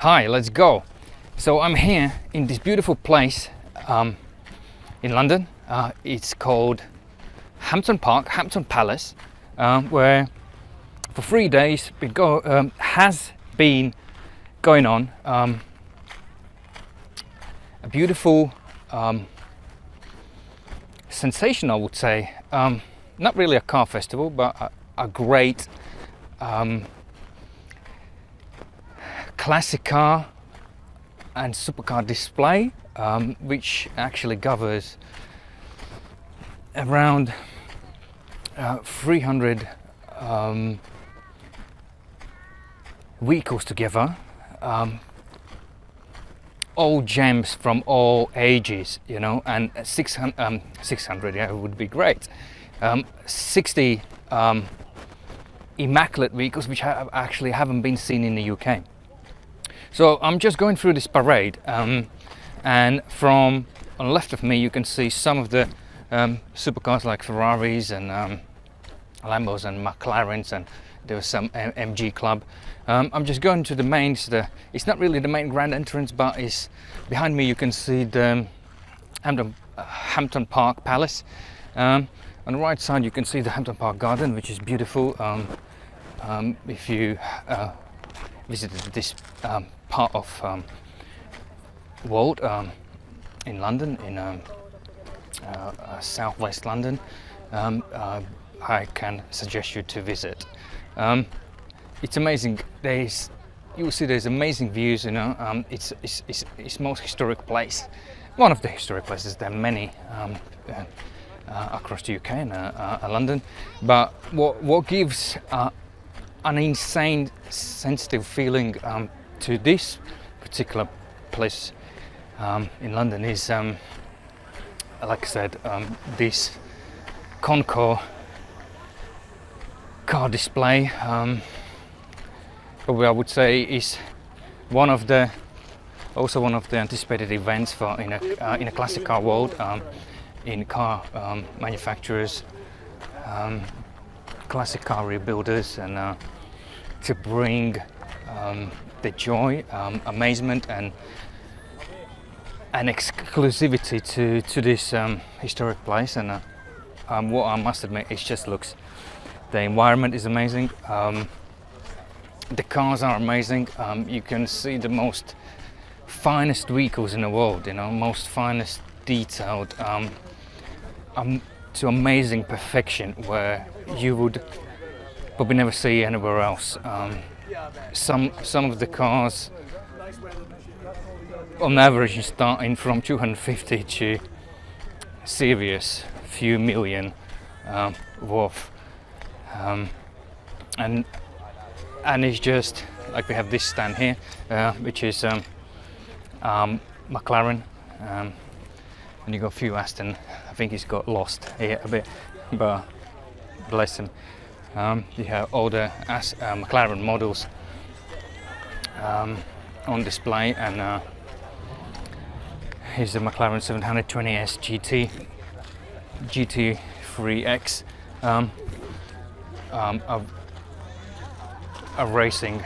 Hi, let's go. So I'm here in this beautiful place in London. It's called Hampton Palace, where for 3 days has been going on a beautiful sensation, I would say. Not really a car festival, but a great classic car and supercar display, which actually covers around 300 vehicles together, all gems from all ages, and 600, yeah, would be great. 60 immaculate vehicles which actually haven't been seen in the UK. So I'm just going through this parade, and from on the left of me you can see some of the supercars like Ferraris and Lambos and McLarens, and there was some MG Club. I'm just going to the main. It's not really the main grand entrance, but it's behind me. You can see the Hampton Park Palace. On the right side you can see the Hampton Park Garden, which is beautiful. If you visited this part of world in London, in southwest London, I can suggest you to visit. It's amazing. You will see there's amazing views. It's most historic place, one of the historic places. There are many across the UK and London, but what gives an insane sensitive feeling to this particular place in London is, like I said, this Concours car display. Probably I would say is also one of the anticipated events in a classic car world, in car manufacturers, classic car rebuilders, and to bring the joy, amazement, and exclusivity to this historic place. And what I must admit, it just looks. The environment is amazing. The cars are amazing. You can see the most finest vehicles in the world. Most finest detailed to amazing perfection, where you would probably never see anywhere else. Some of the cars, on average, starting from 250 to serious few million worth, and it's just like we have this stand here, which is McLaren, and you got a few Aston. I think he's got lost here a bit, but bless him. You have all the McLaren models on display, and here's the McLaren 720S GT, GT3X, a racing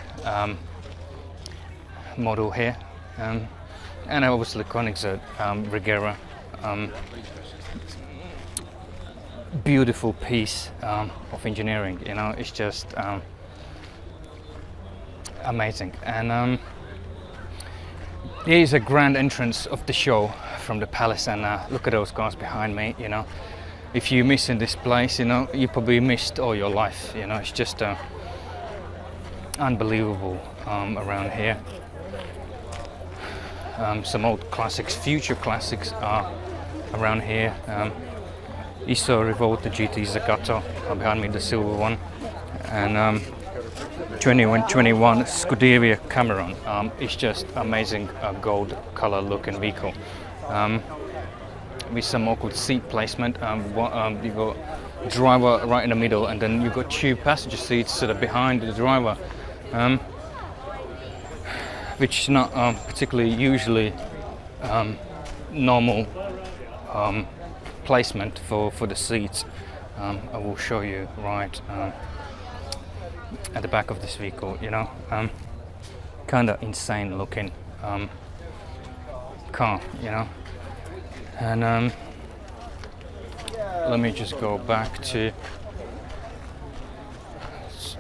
model here, and obviously Koenigsegg Regera. Beautiful piece of engineering. It's just amazing. And here's a grand entrance of the show from the palace, and look at those cars behind me. If you miss in this place, you probably missed all your life. It's just unbelievable around here. Some old classics, future classics are around here. ISO Revolta GT Zagato behind me, the silver one, and 2121 Scuderia Cameron. It's just amazing gold color looking vehicle, with some awkward seat placement. You got driver right in the middle, and then you got two passenger seats sort of behind the driver, which is not particularly usually normal placement for the seats. I will show you right at the back of this vehicle. kind of insane looking car, you know. And let me just go back to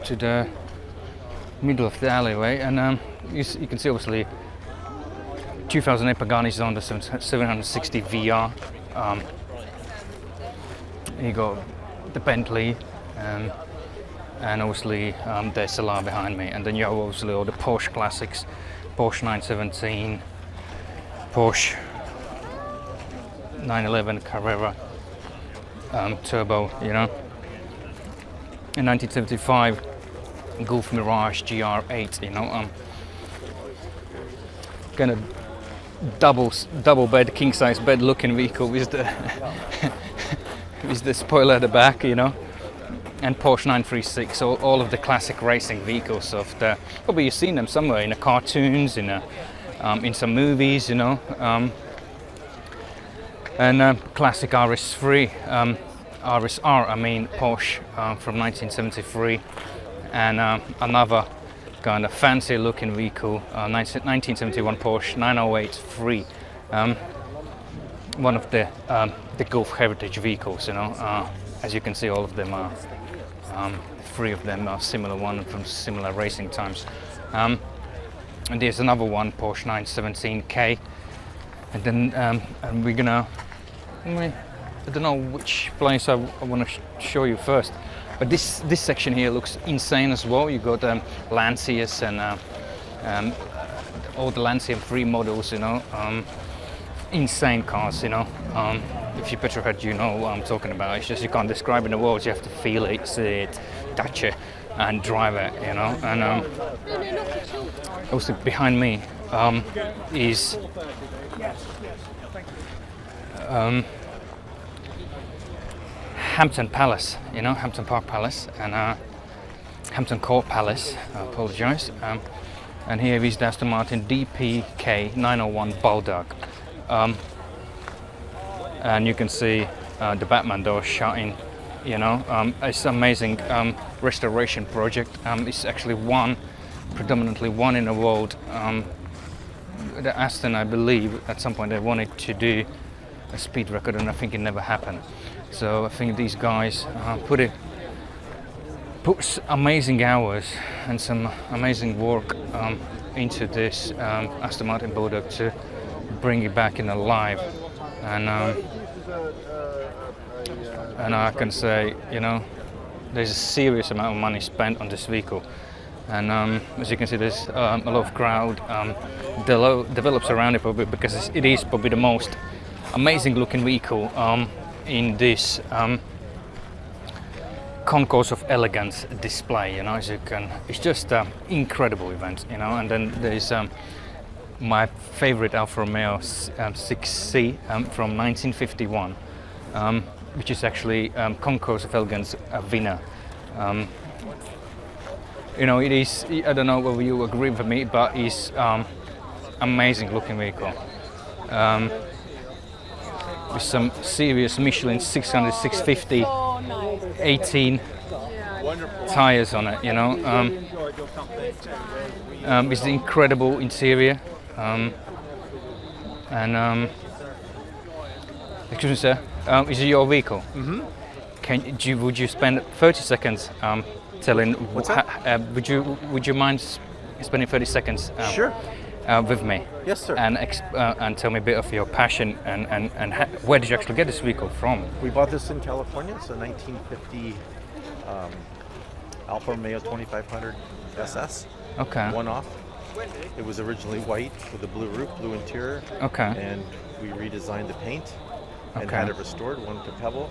the middle of the alleyway, and you can see obviously 2008 Pagani is on the 760 VR. You got the Bentley, and obviously the SLR behind me, and then you have obviously all the Porsche classics, Porsche 917, Porsche 911 Carrera Turbo, you know. In 1975 Gulf Mirage GR8, you know, kind of double bed, king size bed looking vehicle with the with the spoiler at the back, you know, and Porsche 936, all of the classic racing vehicles of the, probably you've seen them somewhere in the cartoons, in some movies, you know, and classic RS3, RSR, I mean Porsche from 1973, and another kind of fancy looking vehicle, 1971 Porsche 908 one of the Gulf heritage vehicles, you know. As you can see, all of them are, 3 of them are similar, one from similar racing times. And there's another one, Porsche 917K, and then and we're gonna, I don't know which place I want to show you first, but this section here looks insane as well. You got Lancias and all the Lancia 3 models, you know, insane cars, you know. If you're petrolhead, you know what I'm talking about. It's just you can't describe it in the words. You have to feel it, see it, touch it, and drive it, you know. And also behind me is Hampton Palace, you know, Hampton Park Palace, and Hampton Court Palace, I apologise. And here is the Aston Martin DPK 901 Bulldog. And you can see the Batman door shutting, you know. It's an amazing restoration project. It's actually predominantly one in the world. The Aston, I believe, at some point they wanted to do a speed record, and I think it never happened. So I think these guys put amazing hours and some amazing work into this Aston Martin Bulldog to bring it back in alive. And I can say, you know, there's a serious amount of money spent on this vehicle. And as you can see, there's a lot of crowd develops around it, probably because it is probably the most amazing looking vehicle in this Concours of Elegance display, you know. As you can, it's just an incredible event, you know. And then there's my favorite Alfa Romeo 6C from 1951, which is actually Concours of Elegance winner. You know, it is, I don't know whether you agree with me, but it's amazing looking vehicle. With some serious Michelin 600, 650, 18 tires on it, you know. It's the incredible interior. Excuse me, sir. Is it your vehicle? Mm-hmm. Would you spend 30 seconds telling? What's that? Would you mind spending 30 seconds? Sure. With me. Yes, sir. And tell me a bit of your passion and where did you actually get this vehicle from? We bought this in California. It's a 1950 Alfa Romeo 2500 SS. Okay. One off. It was originally white with a blue roof, blue interior. Okay. And we redesigned the paint and Okay. had it restored. One to Pebble,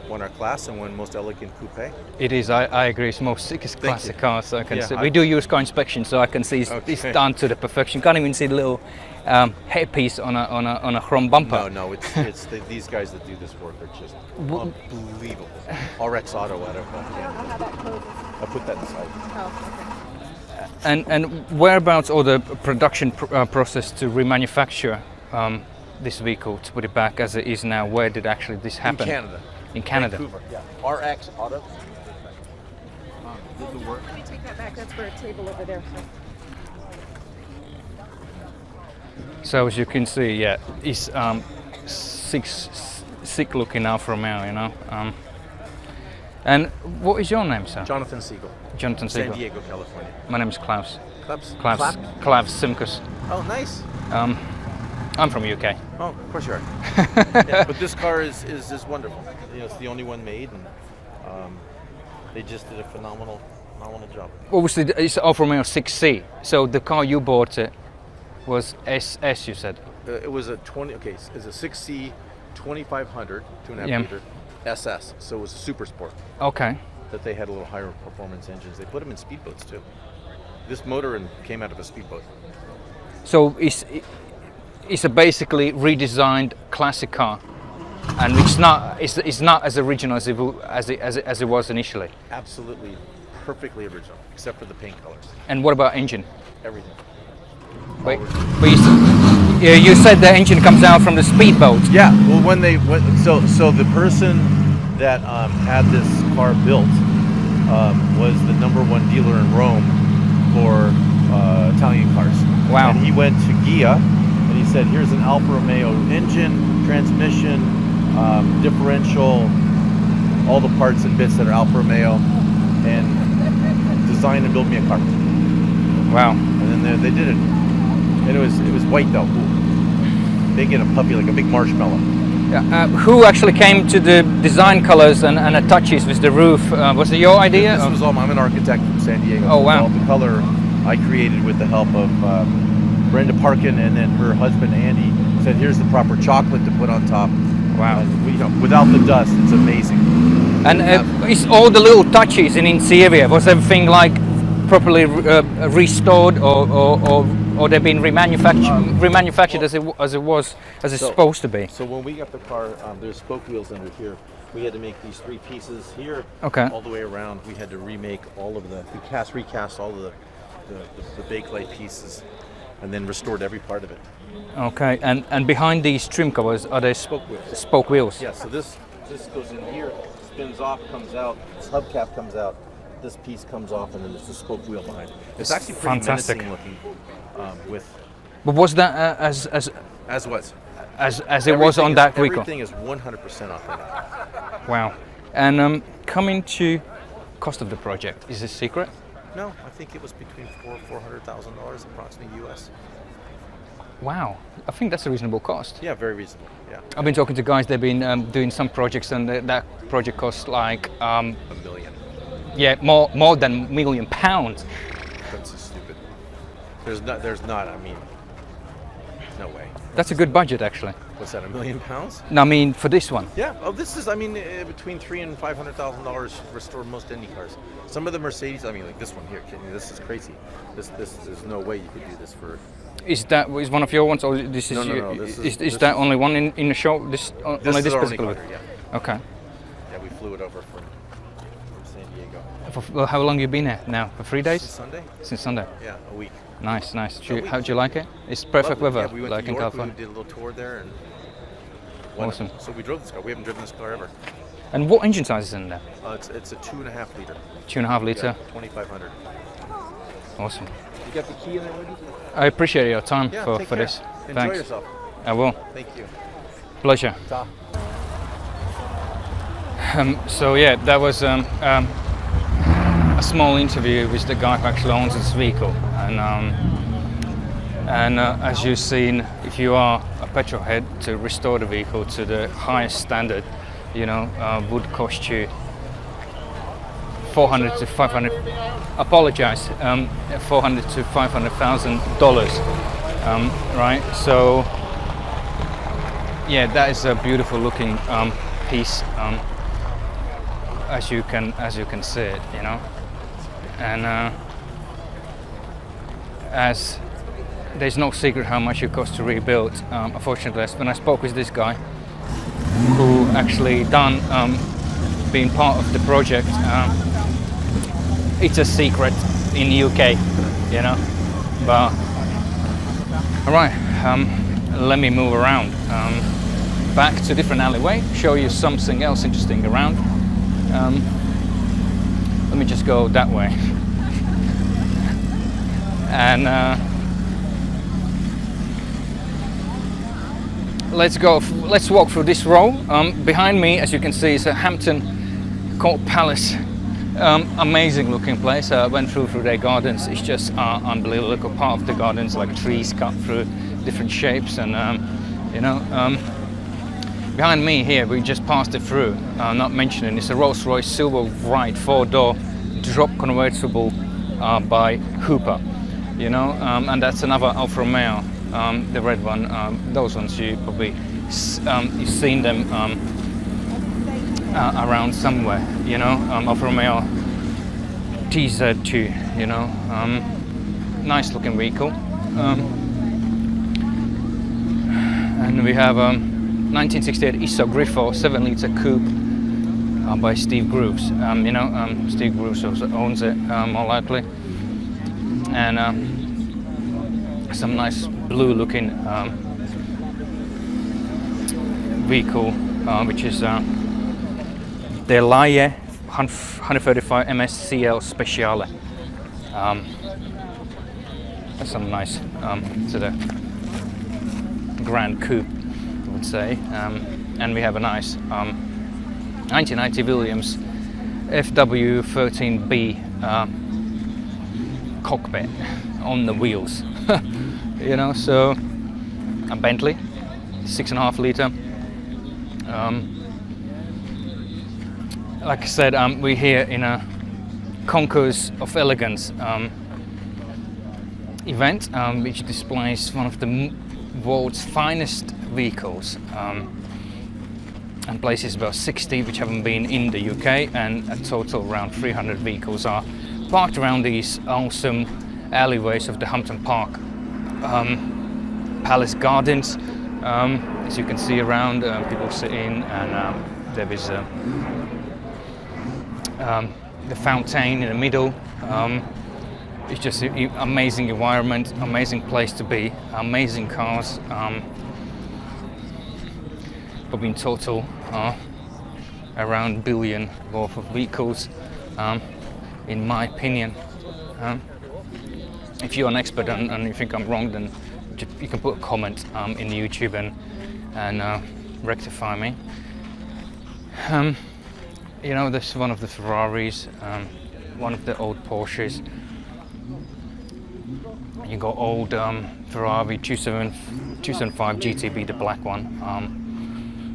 one our class, and one most elegant coupe. It is. I agree. It's most sickest classic car. So I can Yeah, see. We do use car inspection, so I can see it's Okay. done to the perfection. You can't even see the little headpiece on a chrome bumper. No, it's these guys that do this work are just unbelievable. RX Auto, whatever. I'll put that inside. And whereabouts or the production process to remanufacture this vehicle to put it back as it is now? Where did actually this happen? In Canada. In Canada. Vancouver. Yeah. RX Auto. Let me take that back. That's for a table over there. So as you can see, yeah, it's sick looking Alfa Romeo, you know. And what is your name, sir? Jonathan Siegel. Jonathan San Siegel. Diego, California. My name is Klaus. Klaus? Klaus Simkus. Oh, nice. I'm from UK. Oh, of course you are. Yeah, but this car is wonderful. You know, it's the only one made, and they just did a phenomenal job. Obviously, it's Alfa Romeo 6C. So the car you bought was SS, you said. It was a 20. Okay, it's a 6C 2500 2.5 liter SS. So it was a super sport. Okay. That they had a little higher performance engines. They put them in speedboats too. This motor came out of a speedboat. So it's a basically redesigned classic car, and it's not as original as it was initially. Absolutely, perfectly original, except for the paint colors. And what about engine? Everything. But you said the engine comes out from the speedboat. Yeah. Well, so the person that had this car built was the #1 dealer in Rome for Italian cars. Wow. And he went to Ghia and he said, here's an Alfa Romeo engine, transmission, differential, all the parts and bits that are Alfa Romeo, and design and build me a car. Wow. And then they did it. And it was white though. Big and a puppy, like a big marshmallow. Yeah. Who actually came to the design colors and the touches with the roof? Was it your idea? This was all. I'm an architect from San Diego. Oh wow! All the color I created with the help of Brenda Parkin, and then her husband Andy said, "Here's the proper chocolate to put on top." Wow! And without the dust, it's amazing. And it's all the little touches in interior. Was everything like properly restored, or they've been remanufactured as it's supposed to be? So when we got the car, there's spoke wheels under here. We had to make these 3 pieces here, okay, all the way around. We had to remake all of recast all of the bakelite pieces, and then restored every part of it. Okay, and behind these trim covers are there Spoke wheels. Spoke wheels. Yeah. So this goes in here, spins off, comes out. This hubcap comes out. This piece comes off, and then there's a spoke wheel behind it. It's actually pretty fantastic menacing looking. But was that as what? As it was on that vehicle? Everything is 100% authentic. Wow. And coming to cost of the project, is this secret? No, I think it was between $400,000 approximately US. Wow, I think that's a reasonable cost. Yeah, very reasonable. Yeah. I've been talking to guys. They've been doing some projects, and that project costs like $1 million. Yeah, more than £1 million. That's so stupid. There's not. I mean, no way. That's a good budget, actually. What's that? £1 million? No, I mean for this one. Yeah. Oh, this is. I mean, between $300,000 and $500,000 restore most Indy cars. Some of the Mercedes. I mean, like this one here. This is crazy. This. There's no way you could do this for. Is one of your ones, or this is? No. Is that only one in the show? Only this particular? Yeah. Okay. Yeah, we flew it over from San Diego. Well, how long have you been here now? For 3 days? Since Sunday. Since Sunday. Yeah, a week. Nice. How do you like it? It's perfect Lovely. weather, Yeah, we went like to in York, California. We did a little tour there, and Awesome. So we drove this car. We haven't driven this car ever. And what engine size is in there? It's a 2.5 liter. 2.5 liter. 2,500. Awesome. You got the key in there with you? I appreciate your time for care. this. Enjoy Thanks. yourself. I will. Thank you. Pleasure. Ta. So yeah, that was a small interview with the guy who actually owns this vehicle, and as you've seen, if you are a petrol head, to restore the vehicle to the highest standard, would cost you $400,000 to $500,000. Apologize, $400,000 to $500,000. Right. So yeah, that is a beautiful looking piece. As you can see it, and as there's no secret how much it costs to rebuild. Unfortunately, when I spoke with this guy who actually being part of the project, it's a secret in the UK, But all right, let me move around back to a different alleyway, show you something else interesting around. Let me just go that way. And let's go. Let's walk through this row. Behind me, as you can see, is a Hampton Court Palace. Amazing looking place. I went through their gardens. It's just unbelievable. Look at part of the gardens, like trees cut through different shapes, and behind me here, we just passed it through. Not mentioning, it's a Rolls-Royce Silver White 4-door drop convertible by Coupe. And that's another Alfa Romeo, the red one. Those ones you probably you've seen them around somewhere. Alfa Romeo TZ2. Nice looking vehicle. And we have 1968 ISO Grifo 7-liter coupe by Steve Grooves. Steve Grooves also owns it, more likely. And some nice blue-looking vehicle, which is the Laie 135 MSCL Speciale. That's some nice sort of grand coupe, I would say. And we have a nice 1990 Williams FW13B cockpit on the wheels. So a Bentley 6.5 liter. Like I said, we're here in a Concours of Elegance event, which displays one of the world's finest vehicles, and places about 60 which haven't been in the UK, and a total around 300 vehicles are parked around these awesome alleyways of the Hampton Park Palace Gardens. As you can see around, people sitting, and there is the fountain in the middle. It's just an amazing environment, amazing place to be, amazing cars. Probably in total around 1 billion worth of vehicles, in my opinion. If you're an expert and you think I'm wrong, then you can put a comment in YouTube and rectify me. This is one of the Ferraris, one of the old Porsches. You got old Ferrari 275 GTB, the black one.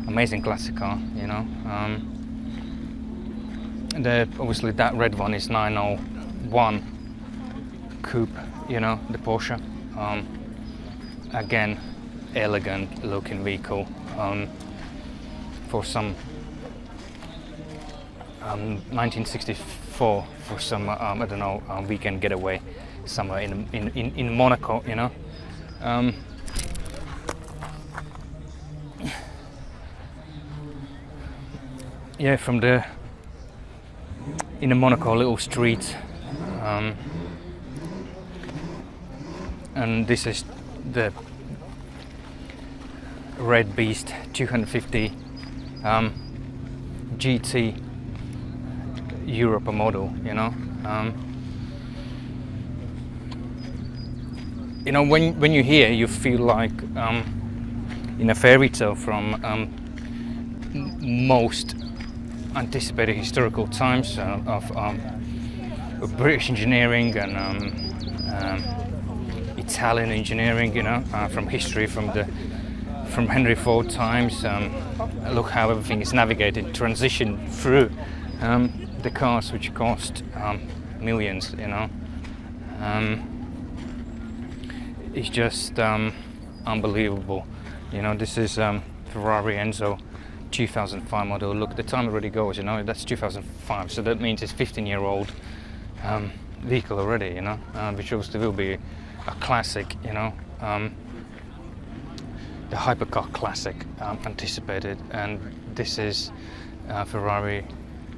Amazing classic car, obviously that red one is 901 Coupe, the Porsche. Again, elegant looking vehicle for some 1964 for some I don't know, weekend getaway somewhere in Monaco, from in the Monaco little street, and this is the Red Beast 250 GT Europe model. When you're here, you feel like in a fairy tale from most anticipated historical times of British engineering and Italian engineering, from history, from Henry Ford times. Look how everything is navigated, transitioned through the cars, which cost millions. It's just unbelievable. This is Ferrari Enzo 2005 model. Look, the time already goes. That's 2005, so that means it's 15-year-old vehicle already. Which obviously will be a classic. The hypercar classic anticipated, and this is Ferrari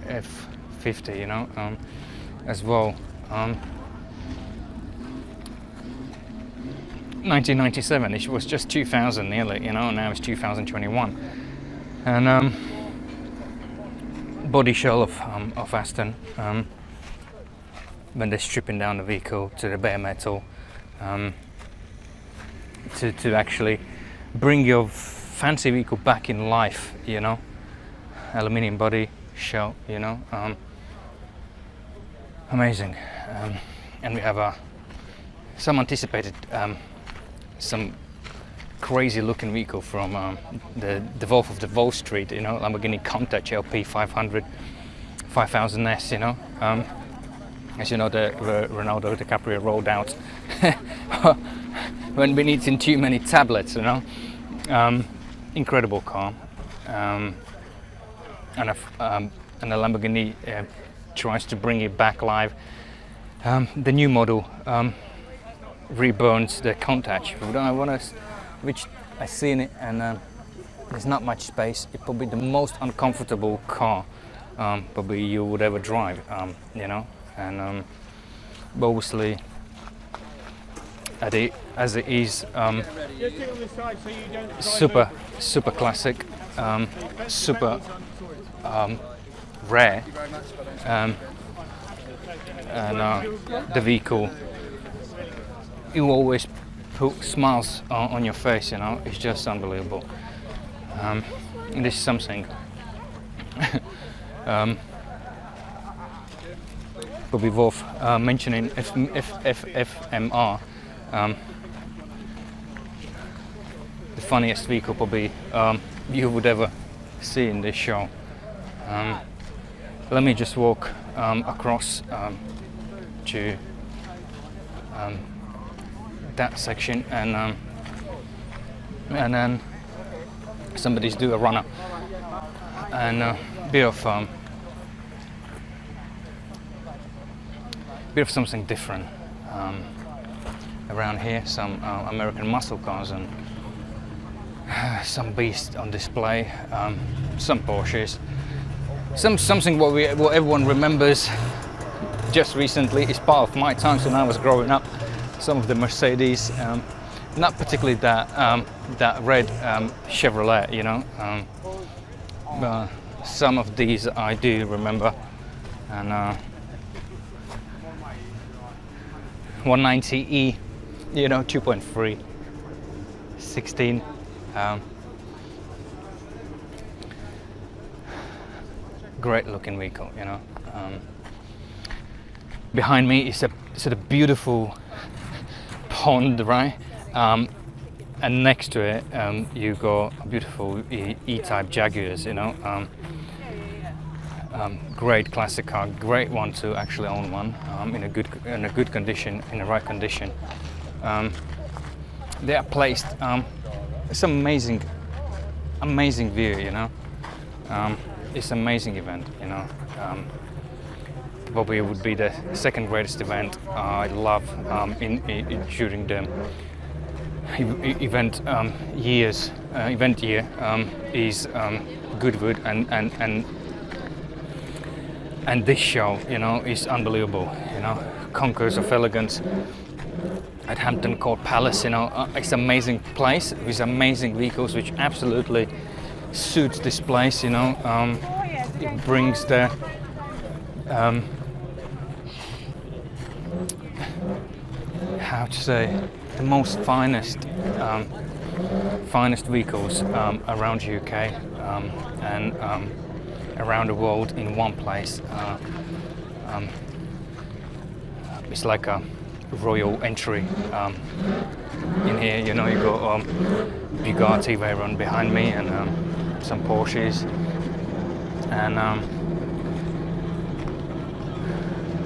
F50, as well. 1997, it was just 2000 nearly, now it's 2021. And body shell of Aston, when they're stripping down the vehicle to the bare metal, to actually bring your fancy vehicle back in life, you know. Aluminium body, shell, you know. Amazing. And we have some anticipated, some crazy looking vehicle from the Wolf of the Wall Street, you know, Lamborghini Countach LP 500, 5000S, you know. As you know, the Ronaldo DiCaprio rolled out when been eating too many tablets, you know. Incredible car. And a Lamborghini tries to bring it back live. The new model reburns the Countach, which I seen it, and there's not much space. It's probably the most uncomfortable car probably you would ever drive, you know. And obviously, as it is super classic, super rare, and the vehicle, you always put smiles on your face, you know. It's just unbelievable. And this is something probably worth mentioning. FMR, the funniest vehicle probably you would ever see in this show. Let me just walk across to that section, and then somebody's do a runner, and a bit of something different around here. Some American muscle cars and some beast on display, some Porsches, something what everyone remembers just recently. Is part of my times when I was growing up. Some of the Mercedes, not particularly that red Chevrolet, you know. But some of these I do remember, and 190E, you know, 2.3, 16. Great looking vehicle, you know. Behind me is a sort of beautiful pond, right? And next to it, you got beautiful E-type Jaguars, you know. Great classic car, great one to actually own one, in a good condition, in the right condition. They are placed. It's amazing view, you know. It's an amazing event, you know. Probably it would be the second greatest event I love during the event year is Goodwood, and this show, you know, is unbelievable, you know. Concours of Elegance at Hampton Court Palace, you know. It's an amazing place with amazing vehicles which absolutely suits this place, you know. It brings the how to say, the most finest vehicles around UK and around the world in one place. It's like a royal entry in here, you know. You got Bugatti Veyron behind me, and some Porsches, and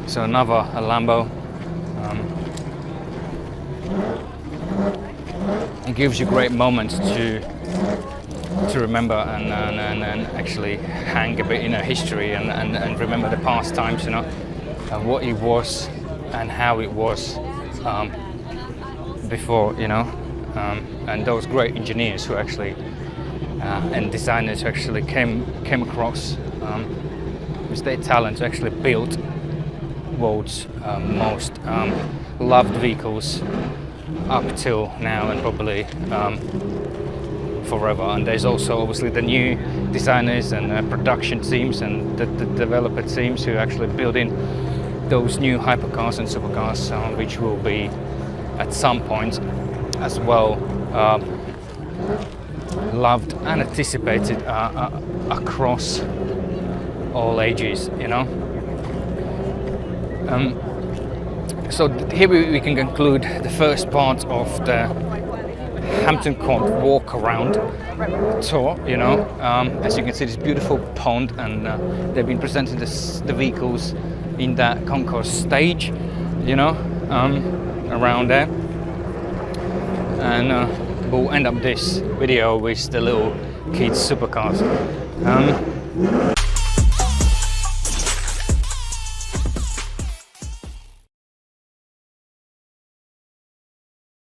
so another a Lambo. It gives you great moments to remember and actually hang a bit in a history and remember the past times, you know, what it was and how it was before, you know, and those great engineers who actually and designers who actually came across with their talent to actually build world's most loved vehicles up till now, and probably forever. And there's also obviously the new designers and production teams and the developer teams who actually building those new hypercars and supercars, which will be at some point as well loved and anticipated across all ages, you know. So here we can conclude the first part of the Hampton Court walk around tour, you know. As you can see, this beautiful pond, and they've been presenting the vehicles in that concourse stage, you know, around there. And we'll end up this video with the little kids supercars.